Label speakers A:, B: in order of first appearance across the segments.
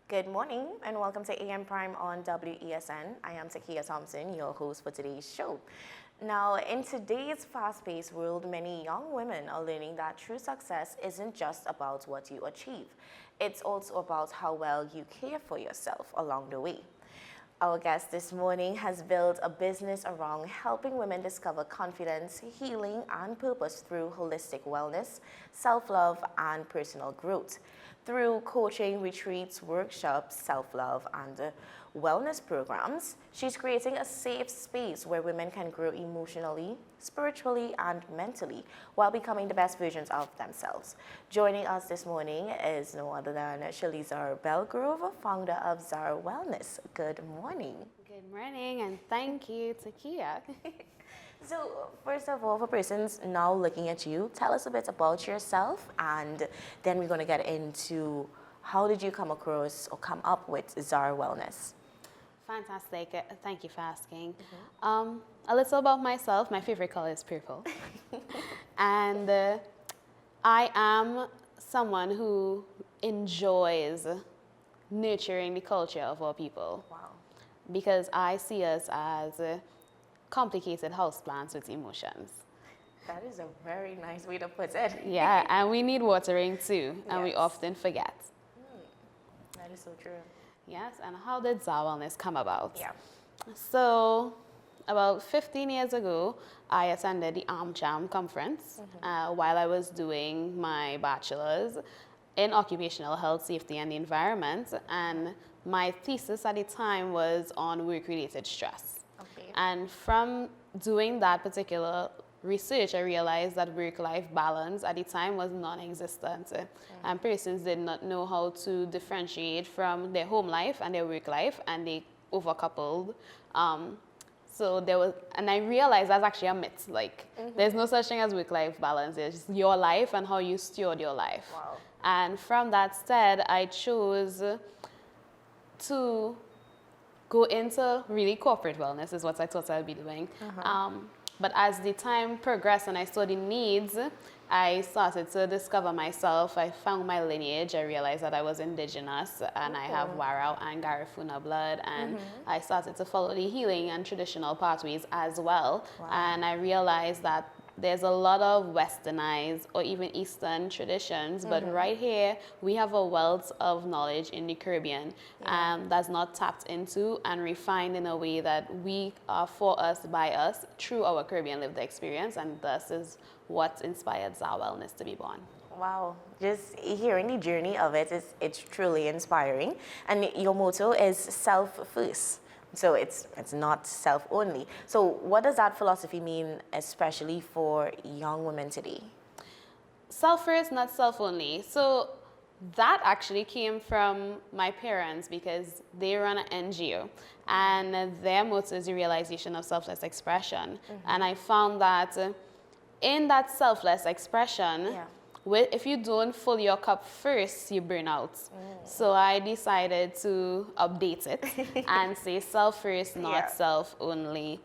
A: Good morning and welcome to AM Prime on WESN. I am Takiya Thompson, your host for today's show. Now, in today's fast-paced world, many young women are learning that true success isn't just about what you achieve. It's also about how well you care for yourself along the way. Our guest this morning has built a business around helping women discover confidence, healing, and purpose through holistic wellness, self-love, and personal growth. Through coaching, retreats, workshops, self-love, and wellness programs, she's creating a safe space where women can grow emotionally, spiritually, and mentally while becoming the best versions of themselves. Joining us this morning is no other than Shalizahr Belgrove, founder of Zahr Wellness. Good morning.
B: Good morning, and thank you, Takiya.
A: So, first of all, for persons now looking at you, tell us a bit about yourself, and then we're going to get into how did you come across or come up with Zahr Wellness?
B: Fantastic. Thank you for asking. A little about myself. My favorite color is purple. And I am someone who enjoys nurturing the culture of our people.
A: Wow.
B: Because I see us as complicated houseplants with emotions.
A: That is a very nice way to put it.
B: Yeah, and we need watering too, and we
A: Yes.
B: often forget.
A: That is so true.
B: Yes, and how did Zahr Wellness come about?
A: Yeah.
B: So, about 15 years ago, I attended the AmJam conference while I was doing my bachelor's in occupational health, safety, and the environment. And my thesis at the time was on work-related stress.
A: Okay.
B: And from doing that particular research, I realized that work-life balance at the time was non-existent. And persons did not know how to differentiate from their home life and their work life, and they overcoupled. So there was, and I realized that's actually a myth. Like, there's no such thing as work-life balance. It's just your life and how you steward your life.
A: Wow.
B: And from that said, I chose to go into really corporate wellness is what I thought I'd be doing. But as the time progressed and I saw the needs, I started to discover myself. I found my lineage. I realized that I was indigenous and I have Warao and Garifuna blood. And I started to follow the healing and traditional pathways as well.
A: Wow.
B: And I realized that there's a lot of westernized or even Eastern traditions, but right here we have a wealth of knowledge in the Caribbean that's not tapped into and refined in a way that we are for us, by us, through our Caribbean lived experience, and thus is what inspired Zahr Wellness to be born.
A: Wow, just hearing the journey of it it's truly inspiring. And your motto is self first. So it's not self only. So what does that philosophy mean, especially for young women today?
B: Self first, not self only. So that actually came from my parents because they run an NGO and their motto is the realization of selfless expression. And I found that in that selfless expression, if you don't fill your cup first, you burn out. So I decided to update it and say self first, not self only.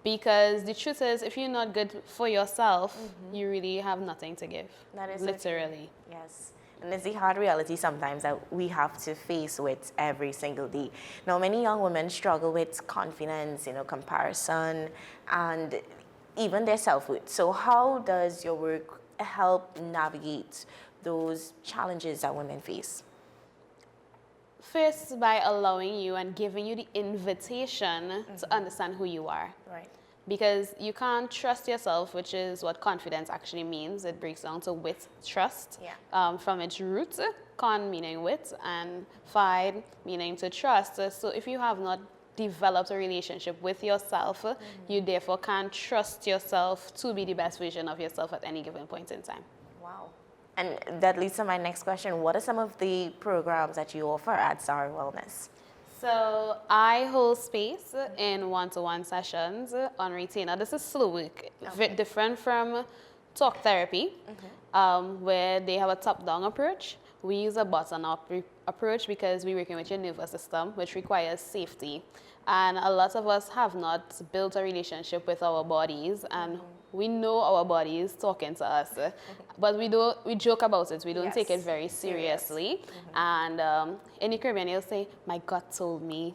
B: Because the truth is, if you're not good for yourself, you really have nothing to give.
A: That is
B: literally.
A: So true. Yes. And it's the hard reality sometimes that we have to face with every single day. Now, many young women struggle with confidence, comparison, and even their self-worth. So how does your work help navigate those challenges that women face?
B: First, by allowing you and giving you the invitation to understand who you are.
A: Right.
B: Because you can't trust yourself, which is what confidence actually means. It breaks down to wit, trust, from its root, con meaning wit, and fide meaning to trust. So if you have not developed a relationship with yourself, you therefore can't trust yourself to be the best version of yourself at any given point in time.
A: Wow. And that leads to my next question. What are some of the programs that you offer at Zahr Wellness?
B: So I hold space in one-to-one sessions on retainer. This is slow work, different from talk therapy, where they have a top-down approach. We use a bottom-up approach because we're working with your nervous system, which requires safety. And a lot of us have not built a relationship with our bodies, and we know our body is talking to us, but we joke about it. We don't take it very seriously. And in the Caribbean, you'll say, my gut told me,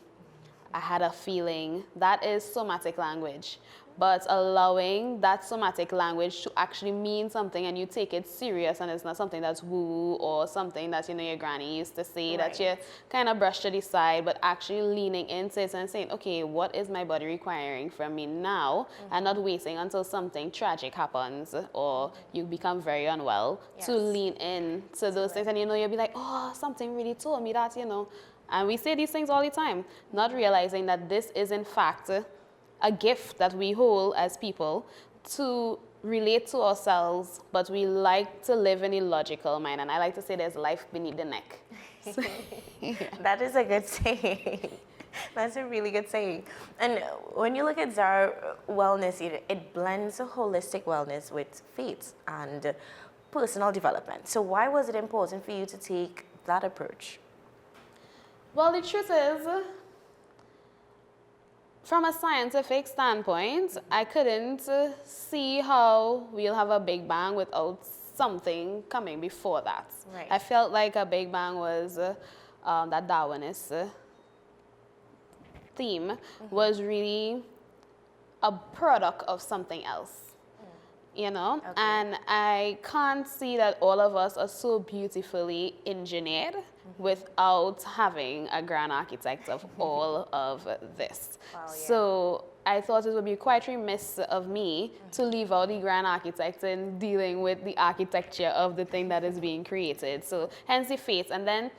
B: I had a feeling. That is somatic language. But allowing that somatic language to actually mean something and you take it serious, and it's not something that's woo or something that, you know, your granny used to say that you kind of brush to the side, but actually leaning into it and saying, okay, what is my body requiring from me now? And not waiting until something tragic happens or you become very unwell to lean in to those things. And, you know, you'll be like, oh, something really told me that, you know. And we say these things all the time, not realizing that this is, in fact, a gift that we hold as people to relate to ourselves, but we like to live in a logical mind. And I like to say there's life beneath the neck. So,
A: That is a good saying. That's a really good saying. And when you look at Zahr wellness, it blends holistic wellness with faith and personal development. So why was it important for you to take that approach?
B: Well, the truth is, from a scientific standpoint, I couldn't see how we'll have a Big Bang without something coming before that.
A: Right.
B: I felt like a Big Bang was, that Darwinist theme was really a product of something else. You know, and I can't see that all of us are so beautifully engineered without having a grand architect of all of this.
A: Wow, yeah.
B: So I thought it would be quite remiss of me to leave out the grand architect in dealing with the architecture of the thing that is being created. So hence the faith. And then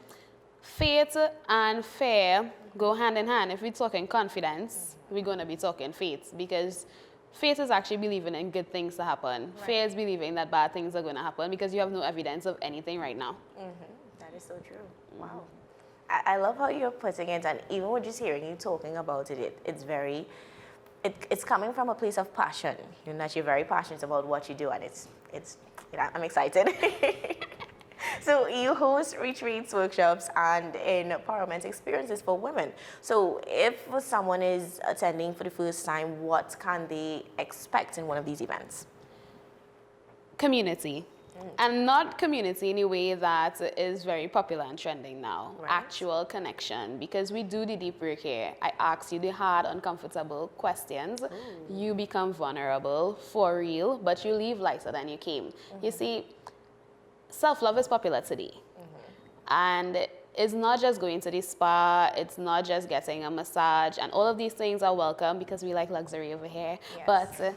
B: faith and fear go hand in hand. If we're talking confidence, we're going to be talking faith, because faith is actually believing in good things to happen. Right. Fear is believing that bad things are going to happen because you have no evidence of anything right now.
A: That is so true. Wow. I love how you're putting it, and even with just hearing you talking about it, it's coming from a place of passion. You know, that you're very passionate about what you do, and it's you know, I'm excited. So you host retreats, workshops, and empowerment experiences for women. So if someone is attending for the first time, what can they expect in one of these events?
B: Community. And not community in a way that is very popular and trending now.
A: Right.
B: Actual connection, because we do the deep work here. I ask you the hard, uncomfortable questions. You become vulnerable for real, but you leave lighter than you came. You see, self-love is popular today. And it's not just going to the spa, it's not just getting a massage, and all of these things are welcome because we like luxury over here.
A: Yes.
B: But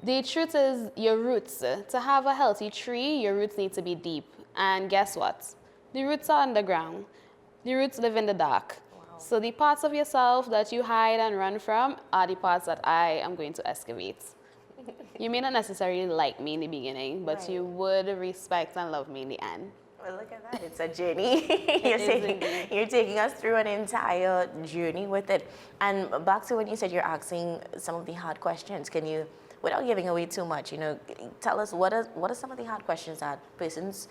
B: the truth is, your roots, to have a healthy tree, your roots need to be deep. And guess what? The roots are underground. The roots live in the dark.
A: Wow.
B: So the parts of yourself that you hide and run from are the parts that I am going to excavate. You may not necessarily like me in the beginning, but
A: Right.
B: you would respect and love me in the end.
A: Well, look at that. It's a journey. You're taking us through an entire journey with it. And back to when you said you're asking some of the hard questions, can you, without giving away too much, you know, tell us what are some of the hard questions that persons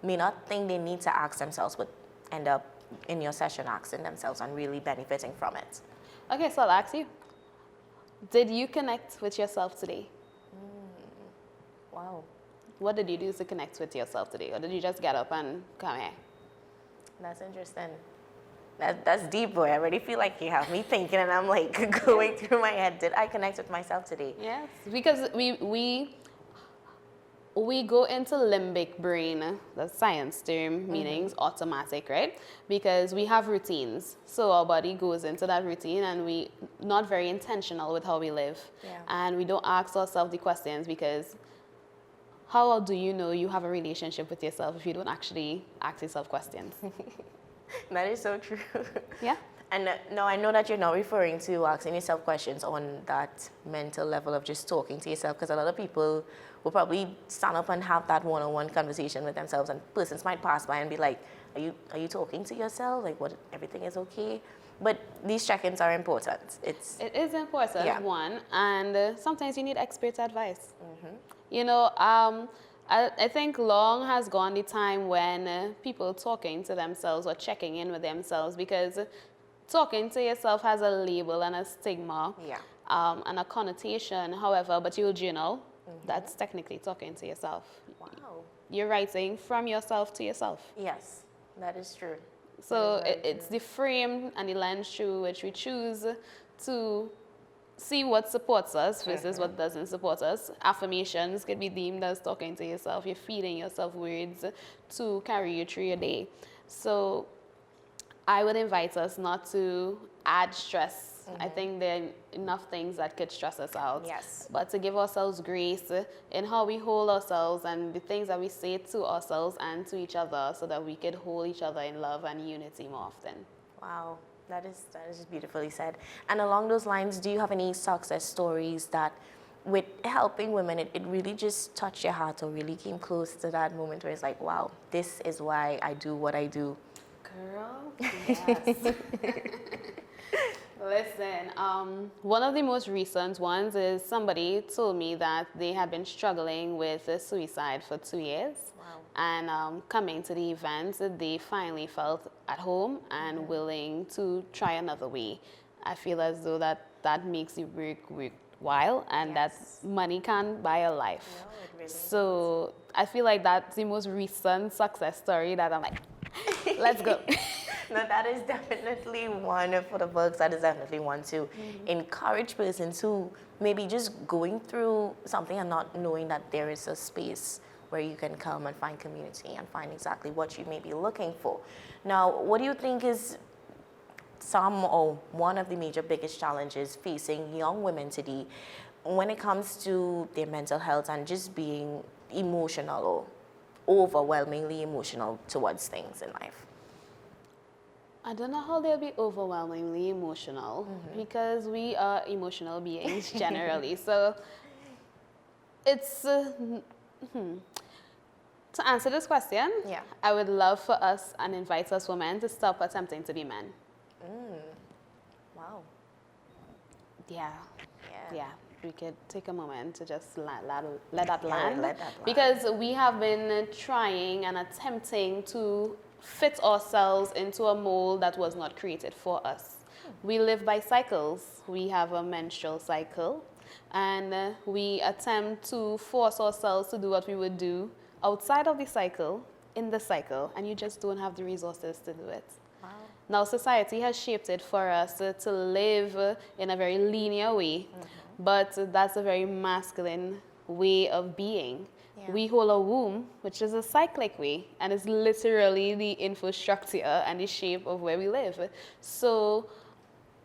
A: may not think they need to ask themselves, but end up in your session asking themselves and really benefiting from it?
B: Okay, so I'll ask you. Did you connect with yourself today?
A: Wow.
B: What did you do to connect with yourself today? Or did you just get up and come here?
A: That's interesting. That's deep, boy. I already feel like you have me thinking, and I'm like going through my head. Did I connect with myself today?
B: Yes, because we go into limbic brain, the science term, meanings automatic, right? Because we have routines. So our body goes into that routine, and we not very intentional with how we live.
A: Yeah.
B: And we don't ask ourselves the questions, because how do you know you have a relationship with yourself if you don't actually ask yourself questions?
A: That is so true.
B: Yeah.
A: And no, I know that you're not referring to asking yourself questions on that mental level of just talking to yourself, because a lot of people will probably stand up and have that one-on-one conversation with themselves, and persons might pass by and be like, are you talking to yourself? Like, what, everything is okay? But these check-ins are important. It
B: is important,
A: yeah.
B: One, and sometimes you need expert advice. You know, I think long has gone the time when people talking to themselves or checking in with themselves, because talking to yourself has a label and a stigma,
A: Yeah.
B: and a connotation. However, but you'll journal, That's technically talking to yourself.
A: Wow.
B: You're writing from yourself to yourself.
A: Yes, that is true.
B: So
A: That is very
B: it's the frame and the lens through which we choose to see what supports us versus what doesn't support us. Affirmations could be deemed as talking to yourself. You're feeding yourself words to carry you through your day. So I would invite us not to add stress. I think there are enough things that could stress us out.
A: Yes.
B: But to give ourselves grace in how we hold ourselves and the things that we say to ourselves and to each other so that we could hold each other in love and unity more often.
A: Wow, that is just beautifully said. And along those lines, do you have any success stories that with helping women, it really just touched your heart or really came close to that moment where it's like, wow, this is why I do what I do?
B: Girl, yes. Listen, one of the most recent ones is somebody told me that they had been struggling with suicide for 2 years.
A: Wow.
B: And coming to the event, they finally felt at home and willing to try another way. I feel as though that makes the work worthwhile and that money can't buy a life.
A: No, it really
B: So I feel like that's the most recent success story that I'm like, let's go.
A: No, that is definitely one for the books. That is definitely one to encourage persons who maybe just going through something and not knowing that there is a space where you can come and find community and find exactly what you may be looking for. Now, what do you think is some or one of the major biggest challenges facing young women today when it comes to their mental health and just being emotional or overwhelmingly emotional towards things in life?
B: I don't know how they'll be overwhelmingly emotional because we are emotional beings generally. So it's, to answer this question, I would love for us and invite us women to stop attempting to be men.
A: Wow.
B: Yeah. We could take a moment to just let that land.
A: let that land.
B: Because we have been trying and attempting to fit ourselves into a mold that was not created for us. We live by cycles. We have a menstrual cycle, and we attempt to force ourselves to do what we would do outside of the cycle, in the cycle, and you just don't have the resources to do it.
A: Wow.
B: Now, society has shaped it for us to live in a very linear way, but that's a very masculine way of being. We hold a womb, which is a cyclic way, and it's literally the infrastructure and the shape of where we live. So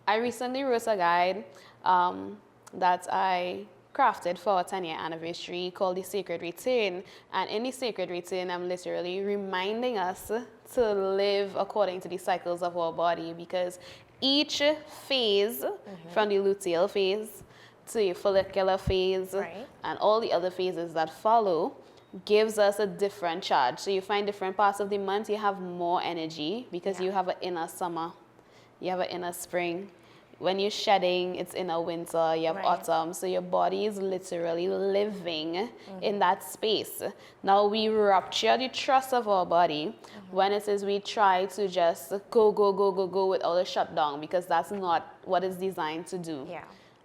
B: I recently wrote a guide that I crafted for our 10-year anniversary called The Sacred Return. And in The Sacred Return, I'm literally reminding us to live according to the cycles of our body, because each phase, from the luteal phase to your follicular phase, and all the other phases that follow, gives us a different charge. So you find different parts of the month, you have more energy because you have an inner summer, you have an inner spring. When you're shedding, it's inner winter, you have autumn. So your body is literally living in that space. Now we rupture the trust of our body when it is we try to just go without a shutdown, because that's not what it's designed to do.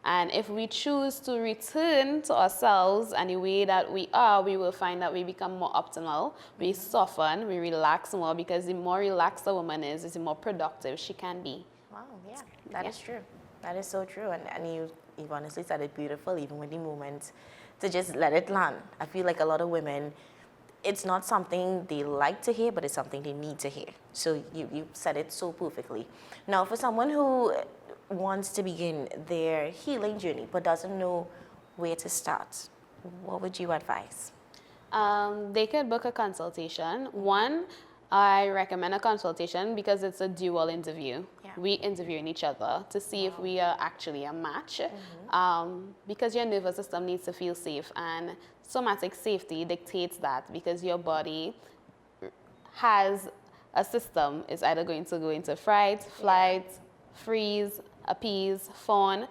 B: And if we choose to return to ourselves and the way that we are, we will find that we become more optimal, we soften, we relax more, because the more relaxed a woman is the more productive she can be.
A: Wow, that is true. That is so true. And you've honestly said it beautiful, even with the moment to just let it land. I feel like a lot of women, it's not something they like to hear, but it's something they need to hear. So you said it so perfectly. Now, for someone who wants to begin their healing journey but doesn't know where to start, what would you advise?
B: They could book a consultation. One, I recommend a consultation because it's a dual interview. We interviewing each other to see if we are actually a match, because your nervous system needs to feel safe, and somatic safety dictates that, because your body has a system. It's either going to go into fight, flight, freeze, appease, fawn.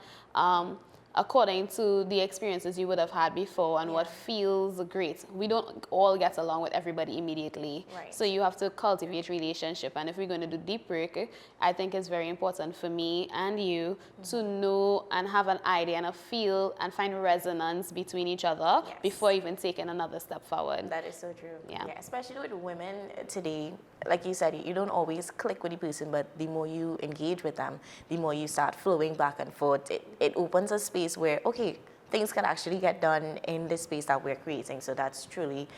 B: according to the experiences you would have had before and what feels great. We don't all get along with everybody immediately.
A: Right.
B: So you have to cultivate relationship. And if we're going to do deep work, I think it's very important for me and you to know and have an idea and a feel and find resonance between each other before even taking another step forward.
A: That is so true.
B: Yeah.
A: Especially with women today, like you said, you don't always click with the person, but the more you engage with them, the more you start flowing back and forth. It opens a space where, okay, things can actually get done in this space that we're creating. So that's truly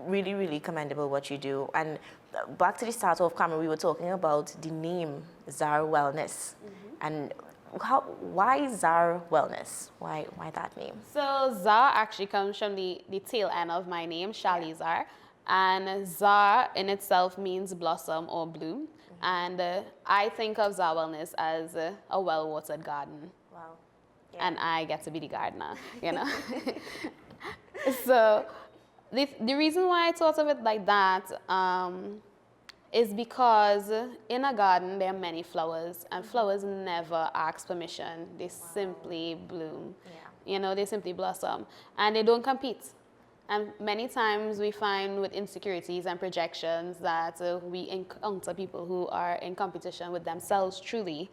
A: really, really commendable what you do. And back to the start of camera, we were talking about the name Zahr Wellness. And why Zahr Wellness? Why that name?
B: So Zahr actually comes from the tail end of my name, Shalizahr. And Zahr in itself means blossom or bloom. And I think of Zahr Wellness as a well-watered garden.
A: Wow.
B: And I get to be the gardener, you know. So the reason why I thought of it like that is because in a garden there are many flowers, and flowers never ask permission. They simply bloom. You know, they simply blossom, and they don't compete. And many times we find with insecurities and projections that we encounter people who are in competition with themselves truly,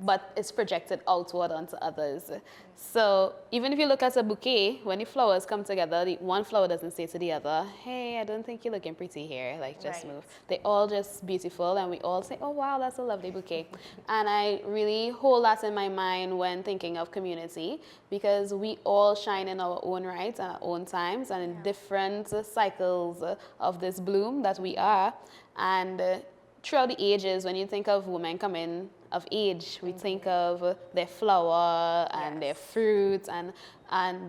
B: but it's projected outward onto others. So even if you look at a bouquet, when the flowers come together, the one flower doesn't say to the other, hey, I don't think you're looking pretty here, like just move. They're all just beautiful, and we all say, oh wow, that's a lovely bouquet. And I really hold that in my mind when thinking of community, because we all shine in our own rights and our own times and in different cycles of this bloom that we are. And throughout the ages, when you think of women coming of age, we think of their flower and their fruits, and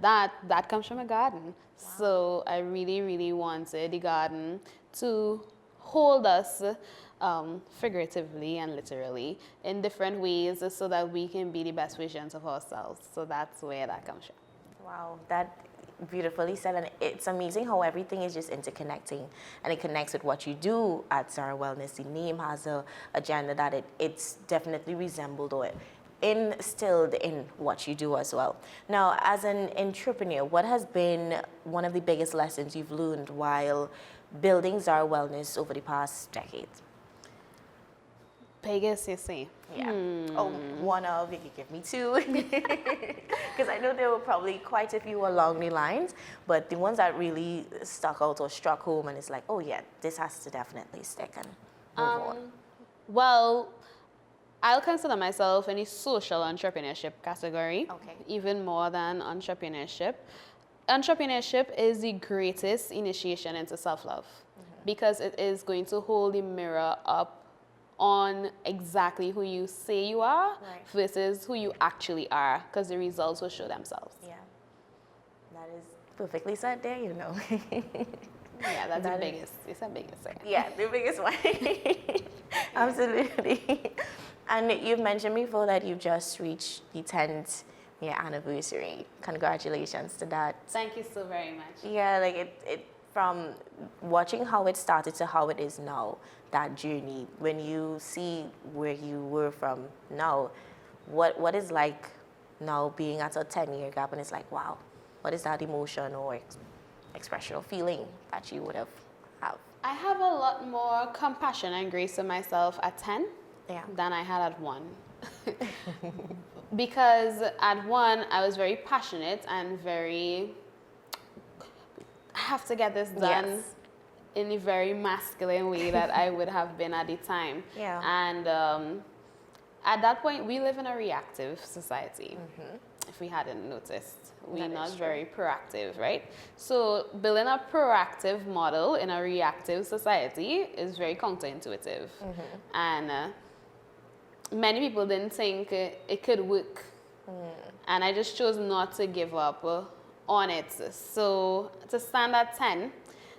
B: that comes from a garden. So I really, really wanted the garden to hold us figuratively and literally in different ways so that we can be the best versions of ourselves. So that's where that comes from. Wow,
A: that beautifully said, and it's amazing how everything is just interconnecting, and it connects with what you do at Zahr Wellness. The name has a agenda that it's definitely resembled or instilled in what you do as well. Now, as an entrepreneur, what has been one of the biggest lessons you've learned while building Zahr Wellness over the past decade?
B: Biggest, you see?
A: Yeah. Oh, one of, you could give me two. Because I know there were probably quite a few along the lines, but the ones that really stuck out or struck home, and it's like, oh yeah, this has to definitely stick and move on.
B: Well, I'll consider myself in the social entrepreneurship category, even more than entrepreneurship. Entrepreneurship is the greatest initiation into self-love because it is going to hold the mirror up on exactly who you say you are versus who you actually are, because the results will show themselves.
A: Yeah, that is perfectly said there, you know.
B: Yeah, that's the biggest. It's the biggest thing.
A: Yeah, the biggest one. Absolutely. And you've mentioned before that you've just reached the 10th year anniversary. Congratulations to that.
B: Thank you so very much.
A: Yeah, like it from watching how it started to how it is now, that journey, when you see where you were from now, what is like now being at a 10-year gap, and it's like, wow, what is that emotion or expression or feeling that you would have?
B: I have a lot more compassion and grace to myself at 10 than I had at 1. Because at 1, I was very passionate and very, I have to get this done in a very masculine way that I would have been at the time.
A: Yeah.
B: And at that point, we live in a reactive society. If we hadn't noticed, we're not very proactive, right? So building a proactive model in a reactive society is very counterintuitive. And many people didn't think it could work. And I just chose not to give up on it. So to stand at 10,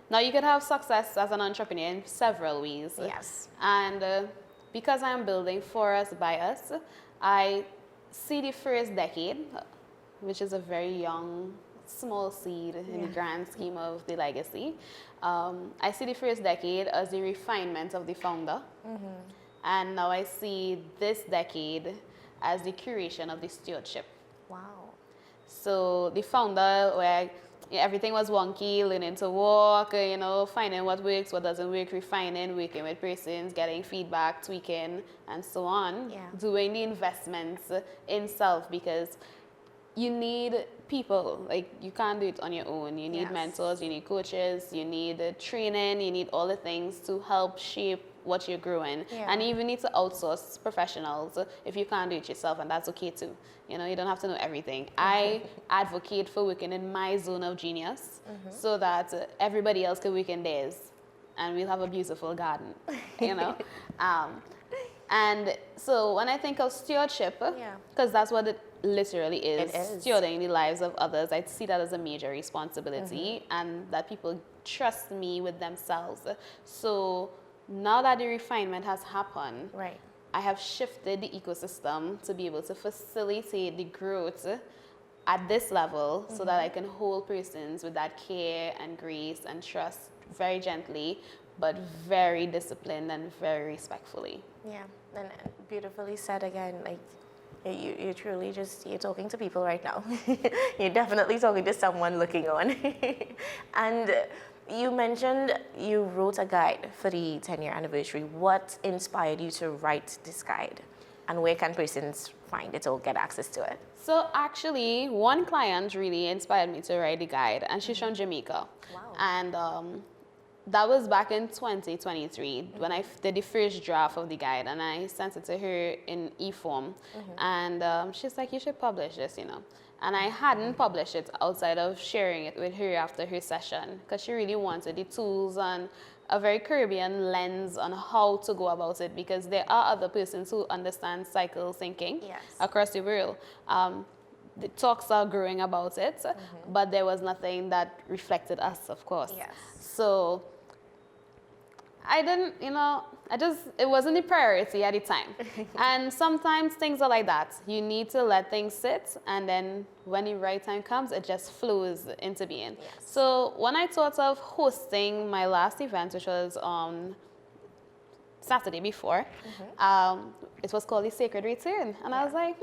B: now you could have success as an entrepreneur in several ways.
A: Yes.
B: And because I'm building for us, by us, I see the first decade, which is a very young, small seed in the grand scheme of the legacy. I see the first decade as the refinement of the founder. And now I see this decade as the curation of the stewardship.
A: Wow.
B: So the founder, where everything was wonky, learning to walk, you know, finding what works, what doesn't work, refining, working with persons, getting feedback, tweaking, and so on.
A: Yeah.
B: Doing the investments in self, because you need people. Like, you can't do it on your own. You need
A: Yes.
B: mentors, you need coaches, you need training, you need all the things to help shape what you're growing.
A: Yeah.
B: And you even need to outsource professionals if you can't do it yourself, and that's okay too. You know, you don't have to know everything. I advocate for working in my zone of genius so that everybody else can work in theirs, and we'll have a beautiful garden, you know. And so when I think of stewardship,
A: Yeah.
B: because that's what it literally is,
A: It is.
B: stewarding the lives of others, I see that as a major responsibility, and that people trust me with themselves. So now that the refinement has happened,
A: Right.
B: I have shifted the ecosystem to be able to facilitate the growth at this level so that I can hold persons with that care and grace and trust very gently, but very disciplined and very respectfully.
A: Yeah, and beautifully said again. Like, you truly just, you're talking to people right now. You're definitely talking to someone looking on. And you mentioned you wrote a guide for the 10-year anniversary. What inspired you to write this guide? And where can persons find it or get access to it?
B: So actually, one client really inspired me to write the guide, and she's from Jamaica.
A: Wow.
B: And that was back in 2023 when I did the first draft of the guide, and I sent it to her in e-form. And she's like, you should publish this, you know. And I hadn't published it outside of sharing it with her after her session, because she really wanted the tools and a very Caribbean lens on how to go about it, because there are other persons who understand cycle thinking
A: Yes.
B: across the world. The talks are growing about it, but there was nothing that reflected us, of course.
A: Yes.
B: So I didn't, you know, it wasn't the priority at the time. And sometimes things are like that. You need to let things sit, and then when the right time comes, it just flows into being.
A: Yes.
B: So when I thought of hosting my last event, which was on Saturday before, it was called the Sacred Return. And I was like,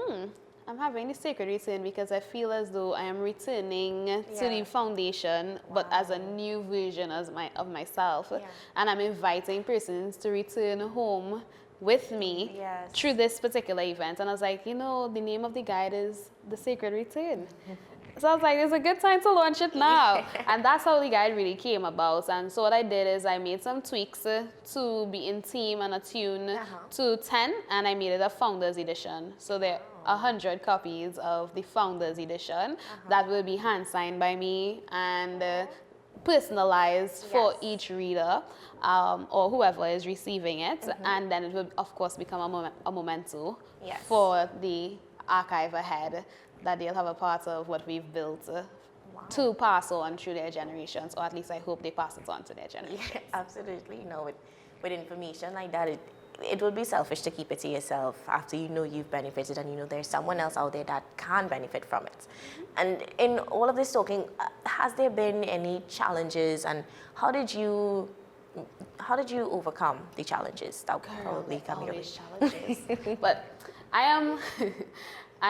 B: I'm having the Sacred Return because I feel as though I am returning to the foundation, but as a new version of myself.
A: Yeah.
B: And I'm inviting persons to return home with me
A: Yes.
B: through this particular event. And I was like, you know, the name of the guide is The Sacred Return. So I was like, it's a good time to launch it now. And that's how the guide really came about. And so what I did is I made some tweaks to be in theme and attune to 10, and I made it a Founders Edition. So there are 100 copies of the Founders Edition that will be hand-signed by me and personalized for each reader or whoever is receiving it. And then it will, of course, become a memento for the archive ahead, that they'll have a part of what we've built to pass on through their generations, or at least I hope they pass it on to their generations.
A: Yeah, absolutely. You know, with information like that, it would be selfish to keep it to yourself after you know you've benefited and you know there's someone else out there that can benefit from it. And in all of this talking, has there been any challenges, and how did you overcome the challenges that probably come your way?
B: Challenges. But I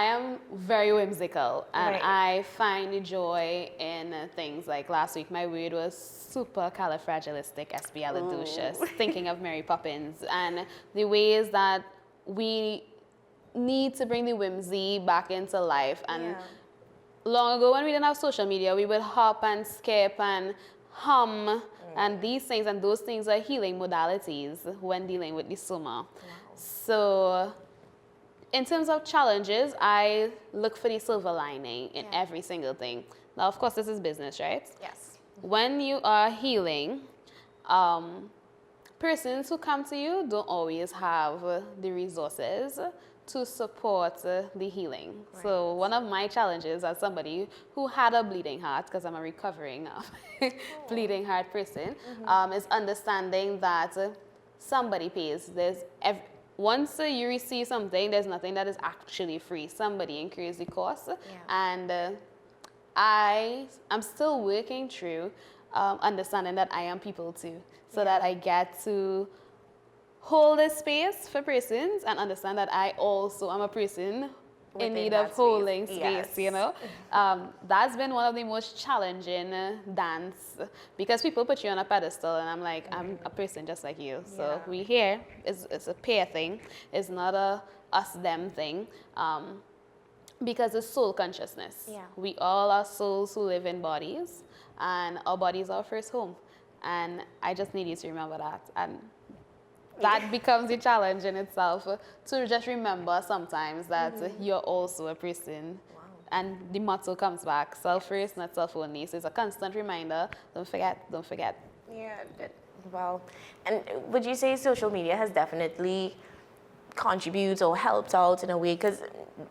B: am very whimsical, and I find joy in things like last week. My word was supercalifragilisticexpialidocious, thinking of Mary Poppins, and the ways that we need to bring the whimsy back into life. And long ago, when we didn't have social media, we would hop and skip and hum, and these things, and those things are healing modalities when dealing with the soma. So in terms of challenges, I look for the silver lining in every single thing. Now, of course, this is business, right?
A: Yes.
B: When you are healing, persons who come to you don't always have the resources to support the healing. So one of my challenges as somebody who had a bleeding heart, because I'm a recovering bleeding heart person, is understanding that somebody pays. Once you receive something, there's nothing that is actually free. Somebody incurs the cost. And I'm still working through understanding that I am people too, so that I get to hold a space for persons and understand that I also am a person in
A: Within
B: need
A: that
B: of holding
A: space.
B: space, you
A: Yes.
B: know. That's been one of the most challenging dance because people put you on a pedestal and I'm like, I'm a person just like you. So
A: Yeah.
B: we here, it's a pair thing. It's not a us-them thing. Because it's soul consciousness.
A: Yeah.
B: We all are souls who live in bodies, and our bodies are our first home. And I just need you to remember that. And that becomes a challenge in itself to just remember sometimes that you're also a person.
A: Wow.
B: And the motto comes back, self first, not self only. So it's a constant reminder, don't forget, don't forget.
A: Yeah. Wow. And would you say social media has definitely contributes or helps out in a way, because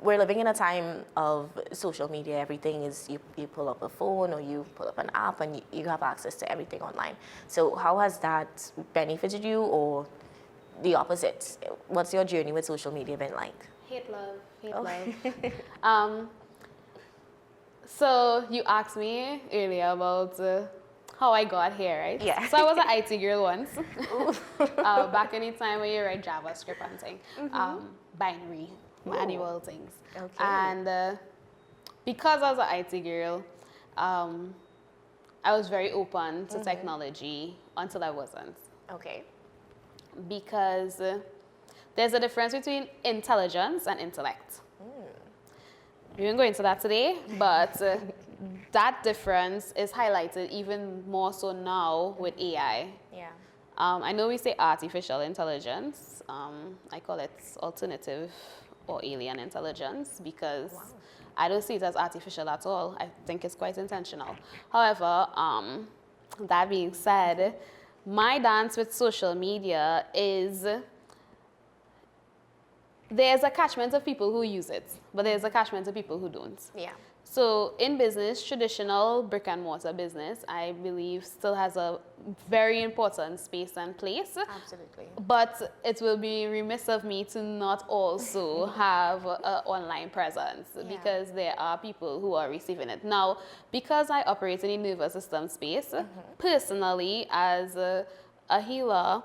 A: we're living in a time of social media. Everything is you pull up a phone or you pull up an app and you have access to everything online. So how has that benefited you, or the opposite? What's your journey with social media been like?
B: Hate love, hate
A: Oh.
B: love. So you asked me earlier about how I got here, right?
A: Yeah.
B: So I was an IT girl once, back in the time when you write JavaScript and thing, binary, manual things.
A: Okay.
B: And because I was an IT girl, I was very open to technology until I wasn't.
A: Okay.
B: Because there's a difference between intelligence and intellect. We won't go into that today, but that difference is highlighted even more so now with AI.
A: Yeah.
B: I know we say artificial intelligence. I call it alternative or alien intelligence because I don't see it as artificial at all. I think it's quite intentional. However, that being said, my dance with social media is there's a catchment of people who use it, but there's a catchment of people who don't.
A: Yeah.
B: So in business, traditional brick and mortar business, I believe still has a very important space and place.
A: Absolutely.
B: But it will be remiss of me to not also have an online presence because there are people who are receiving it. Now, because I operate in the nervous system space, personally, as a healer,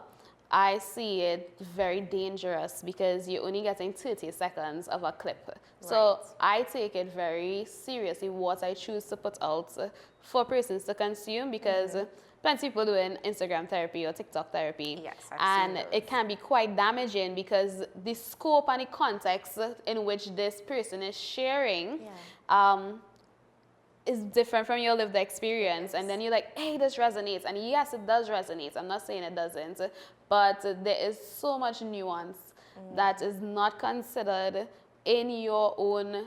B: I see it very dangerous because you're only getting 30 seconds of a clip. So I take it very seriously what I choose to put out for persons to consume because plenty of people doing Instagram therapy or TikTok therapy.
A: Yes,
B: and it can be quite damaging because the scope and the context in which this person is sharing is different from your lived experience. And then you're like, hey, this resonates. And yes, it does resonate. I'm not saying it doesn't. But there is so much nuance that is not considered in your own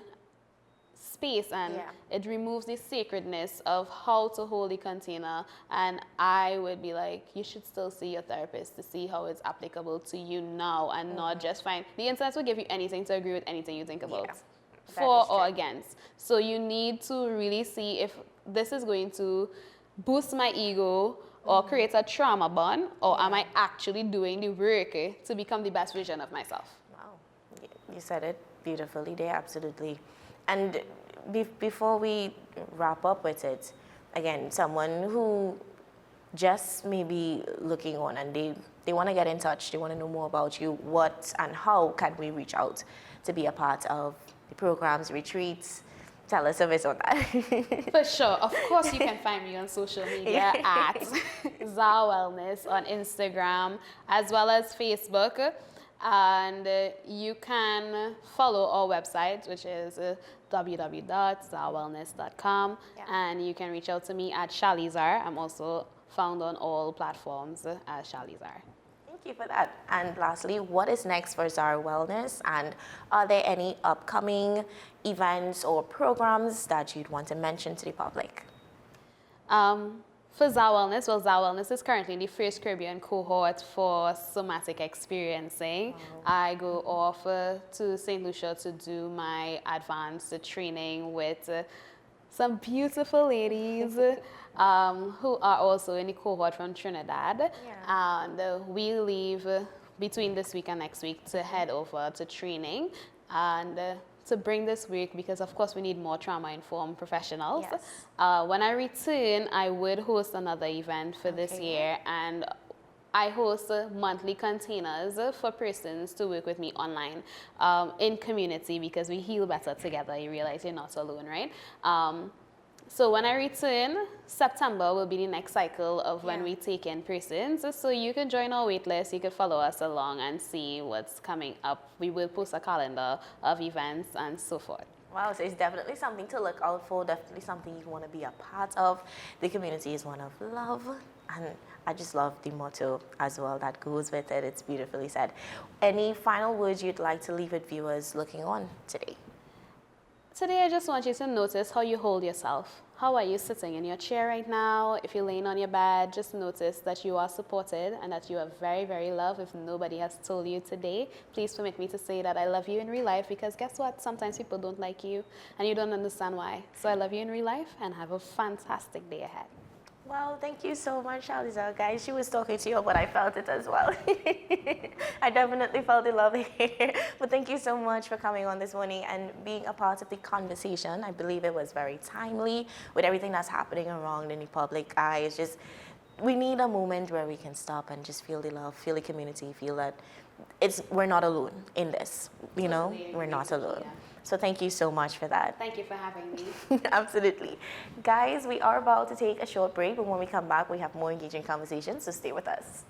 B: space. And it removes the sacredness of how to hold the container. And I would be like, you should still see your therapist to see how it's applicable to you now and not just find. The internet will give you anything to agree with anything you think about. For or against. So you need to really see if this is going to boost my ego or create a trauma bond, or am I actually doing the work to become the best version of myself?
A: Wow, you said it beautifully there, absolutely. And before we wrap up with it, again, someone who just may be looking on and they want to get in touch, they want to know more about you, what and how can we reach out to be a part of the programs, retreats? Tell us a bit on that.
B: For sure. Of course, you can find me on social media at Zahr Wellness on Instagram as well as Facebook. And you can follow our website, which is www.zahrwellness.com. And you can reach out to me at Shalizahr. I'm also found on all platforms as Shalizahr.
A: Thank you for that. And lastly, what is next for Zahr Wellness? And are there any upcoming events or programs that you'd want to mention to the public?
B: For Zahr Wellness, well, Zahr Wellness is currently in the first Caribbean cohort for somatic experiencing. I go off to St. Lucia to do my advanced training with some beautiful ladies who are also in the cohort from Trinidad. And we leave between this week and next week to head over to training and to bring this work because, of course, we need more trauma-informed professionals. When I return, I would host another event for this year, and I host monthly containers for persons to work with me online in community because we heal better together. You realize you're not alone, right? So when I return, September will be the next cycle of when we take in persons. So you can join our waitlist. You can follow us along and see what's coming up. We will post a calendar of events and so forth.
A: Wow, so it's definitely something to look out for, definitely something you want to be a part of. The community is one of love, and I just love the motto as well that goes with it. It's beautifully said. Any final words you'd like to leave with viewers looking on today?
B: Today, I just want you to notice how you hold yourself. How are you sitting in your chair right now? If you're laying on your bed, just notice that you are supported and that you are very, very loved. If nobody has told you today, please permit me to say that I love you in real life, because guess what? Sometimes people don't like you and you don't understand why. So I love you in real life and have a fantastic day ahead.
A: Well, thank you so much, Shalizahr. Guys, she was talking to you, but I felt it as well. I definitely felt the love here. But thank you so much for coming on this morning and being a part of the conversation. I believe it was very timely with everything that's happening around in the public eye. It's just, we need a moment where we can stop and just feel the love, feel the community, feel that we're not alone in this. You know, we're not alone.
B: Yeah.
A: So thank you so much for that.
B: Thank you for having me.
A: Absolutely. Guys, we are about to take a short break, but when we come back, we have more engaging conversations, so stay with us.